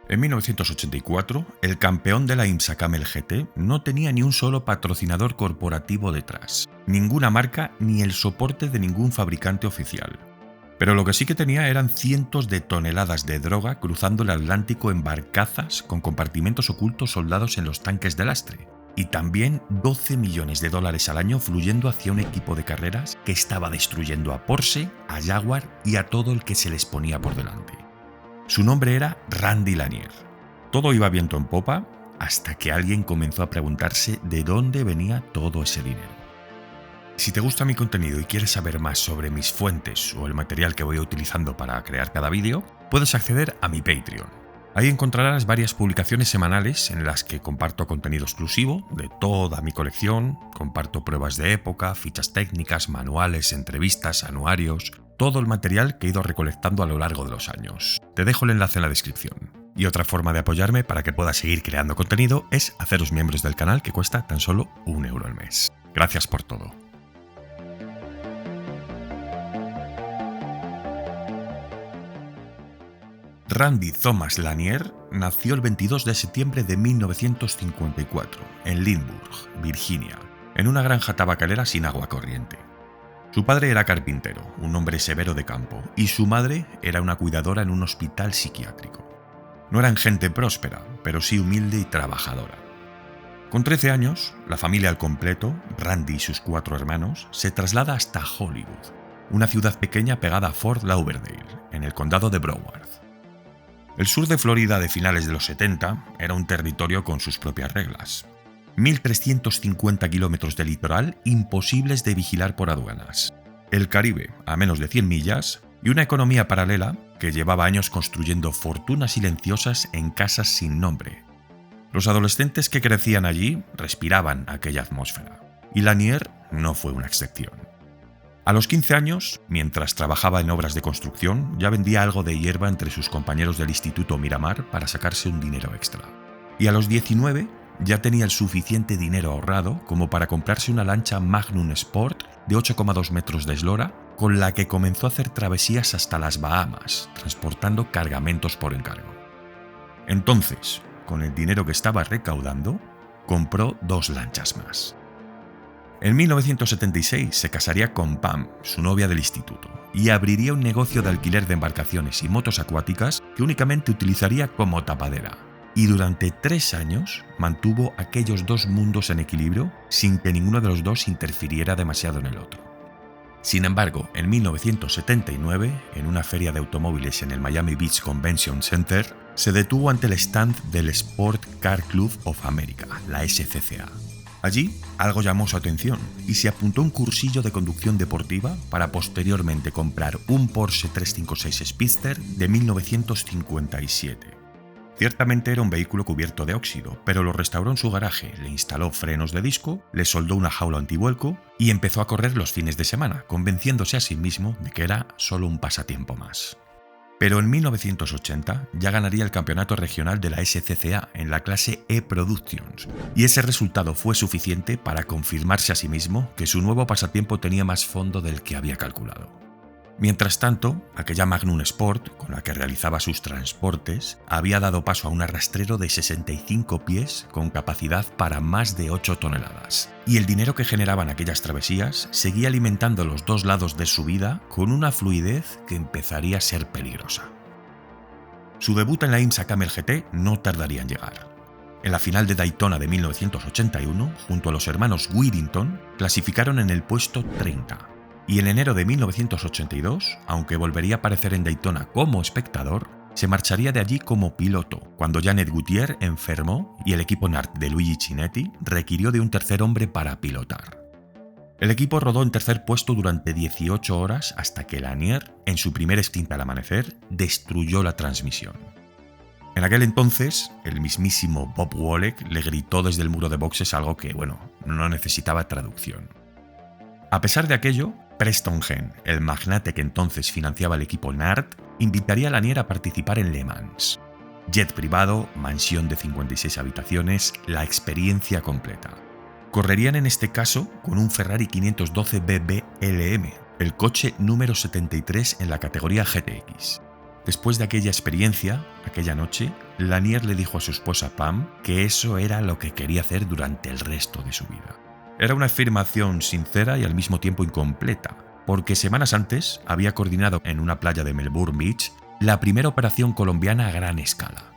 En 1984, el campeón de la IMSA Camel GT no tenía ni un solo patrocinador corporativo detrás, ninguna marca ni el soporte de ningún fabricante oficial. Pero lo que sí que tenía eran cientos de toneladas de droga cruzando el Atlántico en barcazas con compartimentos ocultos soldados en los tanques de lastre, y también 12 millones de dólares al año fluyendo hacia un equipo de carreras que estaba destruyendo a Porsche, a Jaguar y a todo el que se les ponía por delante. Su nombre era Randy Lanier. Todo iba viento en popa hasta que alguien comenzó a preguntarse de dónde venía todo ese dinero. Si te gusta mi contenido y quieres saber más sobre mis fuentes o el material que voy utilizando para crear cada vídeo, puedes acceder a mi Patreon. Ahí encontrarás varias publicaciones semanales en las que comparto contenido exclusivo de toda mi colección, comparto pruebas de época, fichas técnicas, manuales, entrevistas, anuarios, todo el material que he ido recolectando a lo largo de los años. Te dejo el enlace en la descripción. Y otra forma de apoyarme para que pueda seguir creando contenido es haceros miembros del canal, que cuesta tan solo €1 al mes. Gracias por todo. Randy Thomas Lanier nació el 22 de septiembre de 1954 en Lynchburg, Virginia, en una granja tabacalera sin agua corriente. Su padre era carpintero, un hombre severo de campo, y su madre era una cuidadora en un hospital psiquiátrico. No eran gente próspera, pero sí humilde y trabajadora. Con 13 años, la familia al completo, Randy y sus 4 hermanos, se traslada hasta Hollywood, una ciudad pequeña pegada a Fort Lauderdale, en el condado de Broward. El sur de Florida de finales de los 70 era un territorio con sus propias reglas. 1.350 kilómetros de litoral imposibles de vigilar por aduanas. El Caribe a menos de 100 millas y una economía paralela que llevaba años construyendo fortunas silenciosas en casas sin nombre. Los adolescentes que crecían allí respiraban aquella atmósfera, y Lanier no fue una excepción. A los 15 años, mientras trabajaba en obras de construcción, ya vendía algo de hierba entre sus compañeros del Instituto Miramar para sacarse un dinero extra. Y a los 19 ya tenía el suficiente dinero ahorrado como para comprarse una lancha Magnum Sport de 8,2 metros de eslora, con la que comenzó a hacer travesías hasta las Bahamas, transportando cargamentos por encargo. Entonces, con el dinero que estaba recaudando, compró 2 lanchas más. En 1976 se casaría con Pam, su novia del instituto, y abriría un negocio de alquiler de embarcaciones y motos acuáticas que únicamente utilizaría como tapadera. Y durante 3 años mantuvo aquellos 2 mundos en equilibrio sin que ninguno de los dos interfiriera demasiado en el otro. Sin embargo, en 1979, en una feria de automóviles en el Miami Beach Convention Center, se detuvo ante el stand del Sport Car Club of America, la SCCA. Allí, algo llamó su atención y se apuntó a un cursillo de conducción deportiva para posteriormente comprar un Porsche 356 Speedster de 1957. Ciertamente era un vehículo cubierto de óxido, pero lo restauró en su garaje, le instaló frenos de disco, le soldó una jaula antivuelco y empezó a correr los fines de semana, convenciéndose a sí mismo de que era solo un pasatiempo más. Pero en 1980 ya ganaría el campeonato regional de la SCCA en la clase E-Productions, y ese resultado fue suficiente para confirmarse a sí mismo que su nuevo pasatiempo tenía más fondo del que había calculado. Mientras tanto, aquella Magnum Sport, con la que realizaba sus transportes, había dado paso a un arrastrero de 65 pies con capacidad para más de 8 toneladas, y el dinero que generaban aquellas travesías seguía alimentando los 2 lados de su vida con una fluidez que empezaría a ser peligrosa. Su debut en la IMSA Camel GT no tardaría en llegar. En la final de Daytona de 1981, junto a los hermanos Whittington, clasificaron en el puesto 30. Y en enero de 1982, aunque volvería a aparecer en Daytona como espectador, se marcharía de allí como piloto, cuando Janet Gutiérrez enfermó y el equipo NART de Luigi Chinetti requirió de un tercer hombre para pilotar. El equipo rodó en tercer puesto durante 18 horas hasta que Lanier, en su primer stint al amanecer, destruyó la transmisión. En aquel entonces, el mismísimo Bob Wollek le gritó desde el muro de boxes algo que, no necesitaba traducción. A pesar de aquello, Preston Gen, el magnate que entonces financiaba el equipo NART, invitaría a Lanier a participar en Le Mans. Jet privado, mansión de 56 habitaciones, la experiencia completa. Correrían en este caso con un Ferrari 512 BB LM, el coche número 73 en la categoría GTX. Después de aquella experiencia, aquella noche, Lanier le dijo a su esposa Pam que eso era lo que quería hacer durante el resto de su vida. Era una afirmación sincera y al mismo tiempo incompleta, porque semanas antes había coordinado en una playa de Melbourne Beach la primera operación colombiana a gran escala.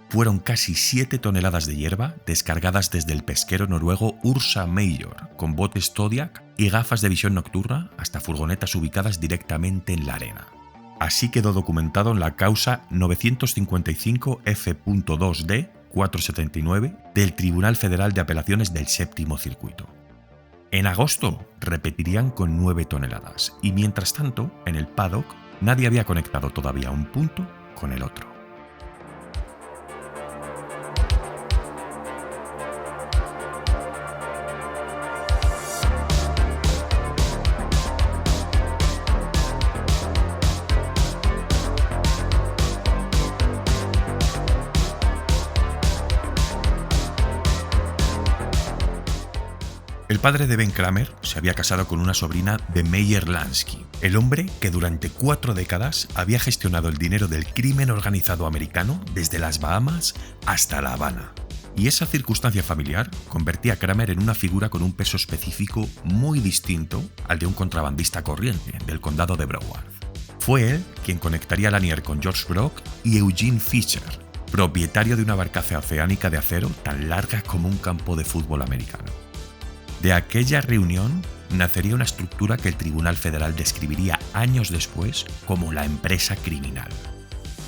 Fueron casi 7 toneladas de hierba descargadas desde el pesquero noruego Ursa Major, con botes Zodiac y gafas de visión nocturna hasta furgonetas ubicadas directamente en la arena. Así quedó documentado en la causa 955 F.2D 479 del Tribunal Federal de Apelaciones del Séptimo Circuito. En agosto repetirían con 9 toneladas y mientras tanto, en el paddock, nadie había conectado todavía un punto con el otro. El padre de Ben Kramer se había casado con una sobrina de Meyer Lansky, el hombre que durante 4 décadas había gestionado el dinero del crimen organizado americano desde las Bahamas hasta La Habana. Y esa circunstancia familiar convertía a Kramer en una figura con un peso específico muy distinto al de un contrabandista corriente del condado de Broward. Fue él quien conectaría a Lanier con George Brock y Eugene Fisher, propietario de una barcaza oceánica de acero tan larga como un campo de fútbol americano. De aquella reunión nacería una estructura que el Tribunal Federal describiría años después como la empresa criminal.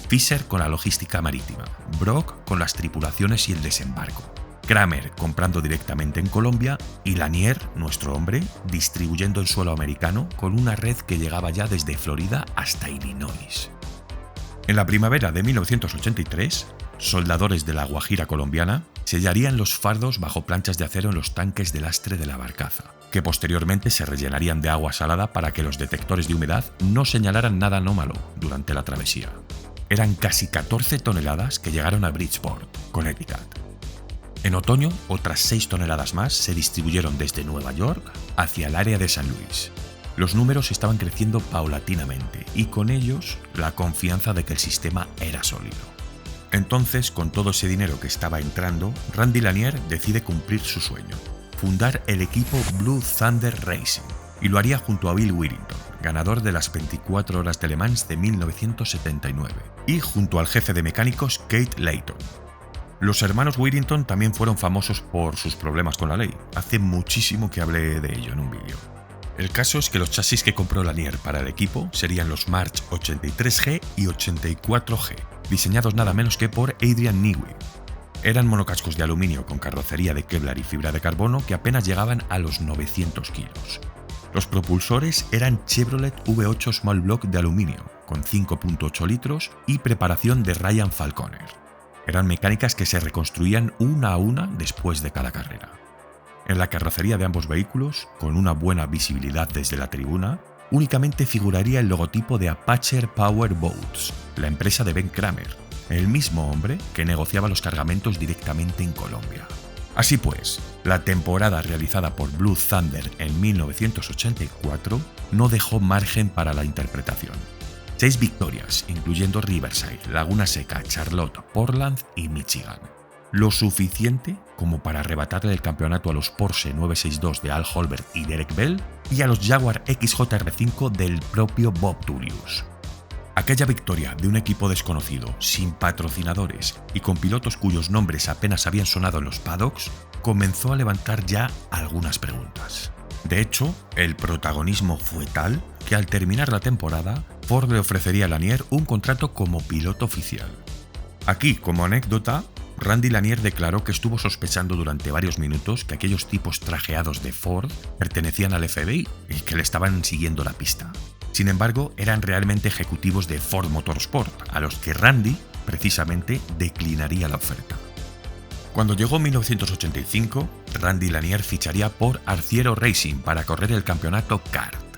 Fisher con la logística marítima, Brock con las tripulaciones y el desembarco, Kramer comprando directamente en Colombia y Lanier, nuestro hombre, distribuyendo en suelo americano con una red que llegaba ya desde Florida hasta Illinois. En la primavera de 1983, soldadores de la Guajira colombiana sellarían los fardos bajo planchas de acero en los tanques de lastre de la barcaza, que posteriormente se rellenarían de agua salada para que los detectores de humedad no señalaran nada anómalo durante la travesía. Eran casi 14 toneladas que llegaron a Bridgeport, Connecticut. En otoño, otras 6 toneladas más se distribuyeron desde Nueva York hacia el área de San Luis. Los números estaban creciendo paulatinamente y con ellos la confianza de que el sistema era sólido. Entonces, con todo ese dinero que estaba entrando, Randy Lanier decide cumplir su sueño, fundar el equipo Blue Thunder Racing, y lo haría junto a Bill Whittington, ganador de las 24 horas de Le Mans de 1979, y junto al jefe de mecánicos Kate Layton. Los hermanos Whittington también fueron famosos por sus problemas con la ley. Hace muchísimo que hablé de ello en un vídeo. El caso es que los chasis que compró Lanier para el equipo serían los March 83G y 84G, diseñados nada menos que por Adrian Newey. Eran monocascos de aluminio con carrocería de Kevlar y fibra de carbono que apenas llegaban a los 900 kilos. Los propulsores eran Chevrolet V8 Small Block de aluminio, con 5.8 litros y preparación de Ryan Falconer. Eran mecánicas que se reconstruían una a una después de cada carrera. En la carrocería de ambos vehículos, con una buena visibilidad desde la tribuna, únicamente figuraría el logotipo de Apache Power Boats, la empresa de Ben Kramer, el mismo hombre que negociaba los cargamentos directamente en Colombia. Así pues, la temporada realizada por Blue Thunder en 1984 no dejó margen para la interpretación. 6 victorias, incluyendo Riverside, Laguna Seca, Charlotte, Portland y Michigan. Lo suficiente como para arrebatarle el campeonato a los Porsche 962 de Al Holbert y Derek Bell y a los Jaguar XJR5 del propio Bob Tullius. Aquella victoria de un equipo desconocido, sin patrocinadores y con pilotos cuyos nombres apenas habían sonado en los paddocks, comenzó a levantar ya algunas preguntas. De hecho, el protagonismo fue tal que al terminar la temporada, Ford le ofrecería a Lanier un contrato como piloto oficial. Aquí, como anécdota, Randy Lanier declaró que estuvo sospechando durante varios minutos que aquellos tipos trajeados de Ford pertenecían al FBI y que le estaban siguiendo la pista. Sin embargo, eran realmente ejecutivos de Ford Motorsport, a los que Randy, precisamente, declinaría la oferta. Cuando llegó 1985, Randy Lanier ficharía por Arciero Racing para correr el campeonato kart.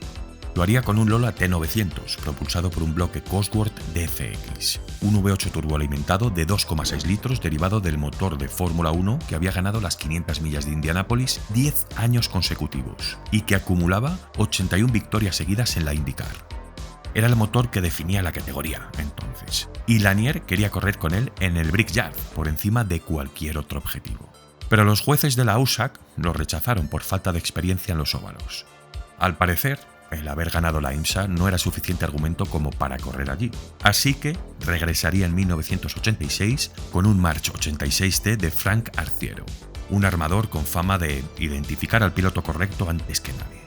Lo haría con un Lola T900, propulsado por un bloque Cosworth DFX, un V8 turboalimentado de 2,6 litros derivado del motor de Fórmula 1 que había ganado las 500 millas de Indianápolis 10 años consecutivos y que acumulaba 81 victorias seguidas en la IndyCar. Era el motor que definía la categoría entonces, y Lanier quería correr con él en el Brickyard por encima de cualquier otro objetivo. Pero los jueces de la USAC lo rechazaron por falta de experiencia en los óvalos. Al parecer, el haber ganado la IMSA no era suficiente argumento como para correr allí, así que regresaría en 1986 con un March 86T de Frank Arciero, un armador con fama de identificar al piloto correcto antes que nadie.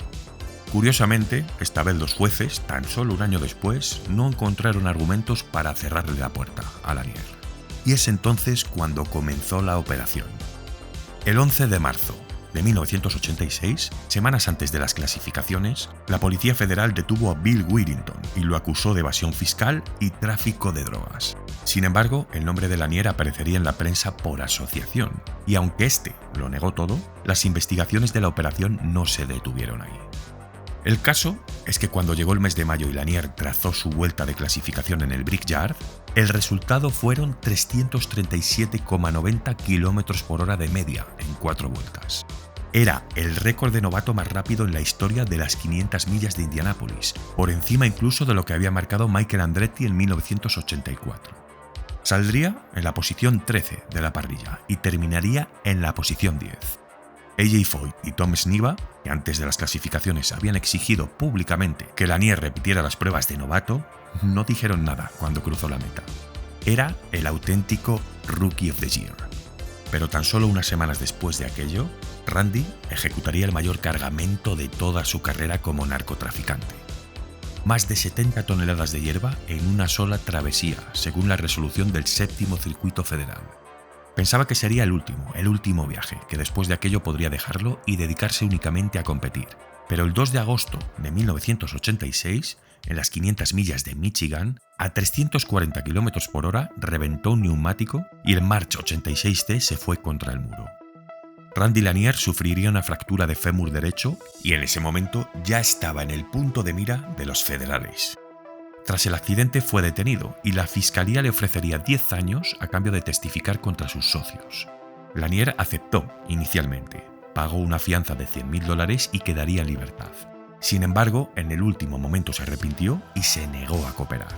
Curiosamente, esta vez los jueces, tan solo un año después, no encontraron argumentos para cerrarle la puerta a Lanier. Y es entonces cuando comenzó la operación. El 11 de marzo de 1986, semanas antes de las clasificaciones, la Policía Federal detuvo a Bill Whittington y lo acusó de evasión fiscal y tráfico de drogas. Sin embargo, el nombre de Lanier aparecería en la prensa por asociación, y aunque este lo negó todo, las investigaciones de la operación no se detuvieron ahí. El caso es que cuando llegó el mes de mayo y Lanier trazó su vuelta de clasificación en el Brickyard, el resultado fueron 337,90 km por hora de media en 4 vueltas. Era el récord de novato más rápido en la historia de las 500 millas de Indianápolis, por encima incluso de lo que había marcado Michael Andretti en 1984. Saldría en la posición 13 de la parrilla y terminaría en la posición 10. AJ Foyt y Tom Sniva, que antes de las clasificaciones habían exigido públicamente que Lanier repitiera las pruebas de novato, no dijeron nada cuando cruzó la meta. Era el auténtico Rookie of the Year. Pero tan solo unas semanas después de aquello, Randy ejecutaría el mayor cargamento de toda su carrera como narcotraficante. Más de 70 toneladas de hierba en una sola travesía, según la resolución del 7º Circuito Federal. Pensaba que sería el último viaje, que después de aquello podría dejarlo y dedicarse únicamente a competir. Pero el 2 de agosto de 1986, en las 500 millas de Michigan, a 340 km por hora reventó un neumático y el March 86T se fue contra el muro. Randy Lanier sufriría una fractura de fémur derecho y en ese momento ya estaba en el punto de mira de los federales. Tras el accidente fue detenido y la fiscalía le ofrecería 10 años a cambio de testificar contra sus socios. Lanier aceptó inicialmente, pagó una fianza de $100,000 y quedaría en libertad. Sin embargo, en el último momento se arrepintió y se negó a cooperar.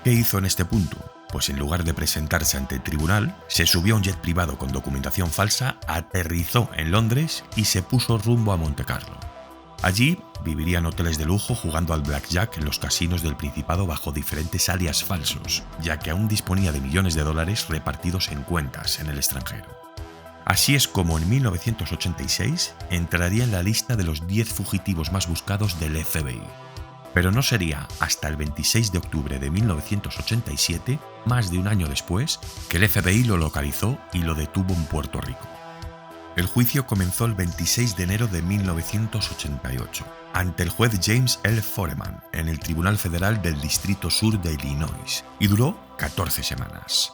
¿Qué hizo en este punto? Pues en lugar de presentarse ante el tribunal, se subió a un jet privado con documentación falsa, aterrizó en Londres y se puso rumbo a Montecarlo. Allí viviría en hoteles de lujo jugando al blackjack en los casinos del Principado bajo diferentes alias falsos, ya que aún disponía de millones de dólares repartidos en cuentas en el extranjero. Así es como en 1986 entraría en la lista de los 10 fugitivos más buscados del FBI. Pero no sería hasta el 26 de octubre de 1987, más de un año después, que el FBI lo localizó y lo detuvo en Puerto Rico. El juicio comenzó el 26 de enero de 1988, ante el juez James L. Foreman, en el Tribunal Federal del Distrito Sur de Illinois, y duró 14 semanas.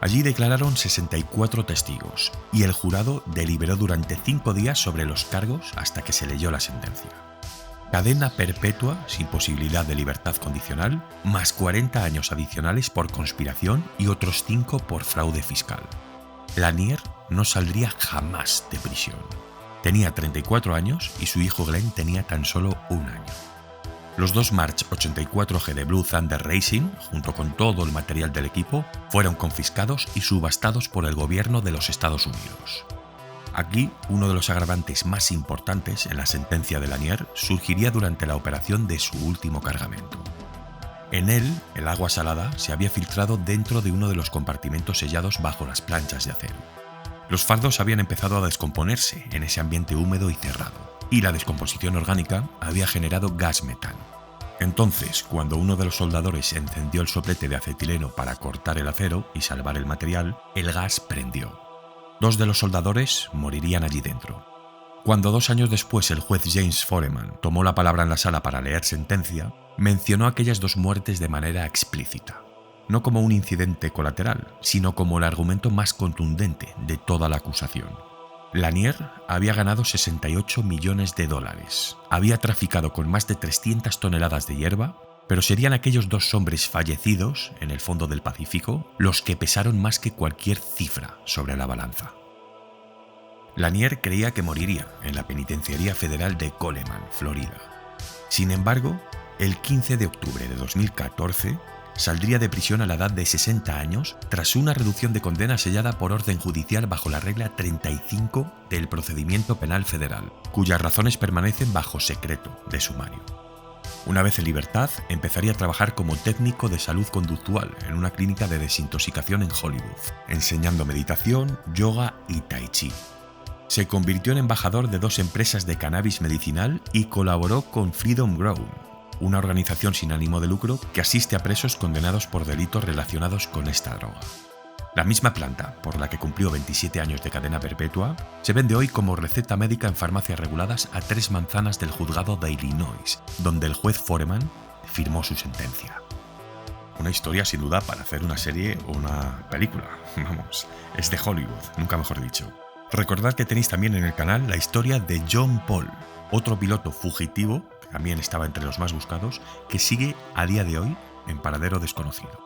Allí declararon 64 testigos, y el jurado deliberó durante 5 días sobre los cargos hasta que se leyó la sentencia. Cadena perpetua sin posibilidad de libertad condicional, más 40 años adicionales por conspiración y otros 5 por fraude fiscal. Lanier no saldría jamás de prisión. Tenía 34 años y su hijo Glenn tenía tan solo un año. Los dos March 84G de Blue Thunder Racing, junto con todo el material del equipo, fueron confiscados y subastados por el gobierno de los Estados Unidos. Aquí, uno de los agravantes más importantes en la sentencia de Lanier surgiría durante la operación de su último cargamento. En él, el agua salada se había filtrado dentro de uno de los compartimentos sellados bajo las planchas de acero. Los fardos habían empezado a descomponerse en ese ambiente húmedo y cerrado, y la descomposición orgánica había generado gas metano. Entonces, cuando uno de los soldadores encendió el soplete de acetileno para cortar el acero y salvar el material, el gas prendió. 2 de los soldadores morirían allí dentro. Cuando 2 años después el juez James Foreman tomó la palabra en la sala para leer sentencia, mencionó aquellas 2 muertes de manera explícita. No como un incidente colateral, sino como el argumento más contundente de toda la acusación. Lanier había ganado $68 millones, había traficado con más de 300 toneladas de hierba, pero serían aquellos 2 hombres fallecidos en el fondo del Pacífico los que pesaron más que cualquier cifra sobre la balanza. Lanier creía que moriría en la penitenciaría federal de Coleman, Florida. Sin embargo, El 15 de octubre de 2014 saldría de prisión a la edad de 60 años tras una reducción de condena sellada por orden judicial bajo la regla 35 del Procedimiento Penal Federal, cuyas razones permanecen bajo secreto de sumario. Una vez en libertad, empezaría a trabajar como técnico de salud conductual en una clínica de desintoxicación en Hollywood, enseñando meditación, yoga y tai chi. Se convirtió en embajador de 2 empresas de cannabis medicinal y colaboró con Freedom Grown, una organización sin ánimo de lucro que asiste a presos condenados por delitos relacionados con esta droga. La misma planta, por la que cumplió 27 años de cadena perpetua, se vende hoy como receta médica en farmacias reguladas a 3 manzanas del juzgado de Illinois, donde el juez Foreman firmó su sentencia. Una historia sin duda para hacer una serie o una película. Vamos, es de Hollywood, nunca mejor dicho. Recordad que tenéis también en el canal la historia de John Paul, otro piloto fugitivo, que también estaba entre los más buscados, que sigue a día de hoy en paradero desconocido.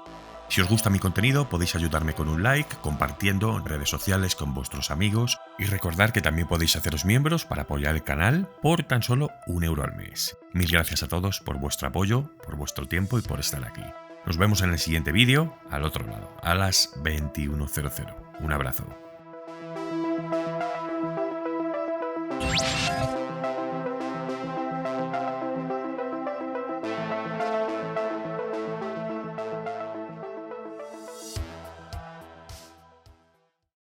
Si os gusta mi contenido, podéis ayudarme con un like, compartiendo en redes sociales con vuestros amigos y recordad que también podéis haceros miembros para apoyar el canal por tan solo €1 al mes. Mil gracias a todos por vuestro apoyo, por vuestro tiempo y por estar aquí. Nos vemos en el siguiente vídeo, al otro lado, a las 21:00. Un abrazo.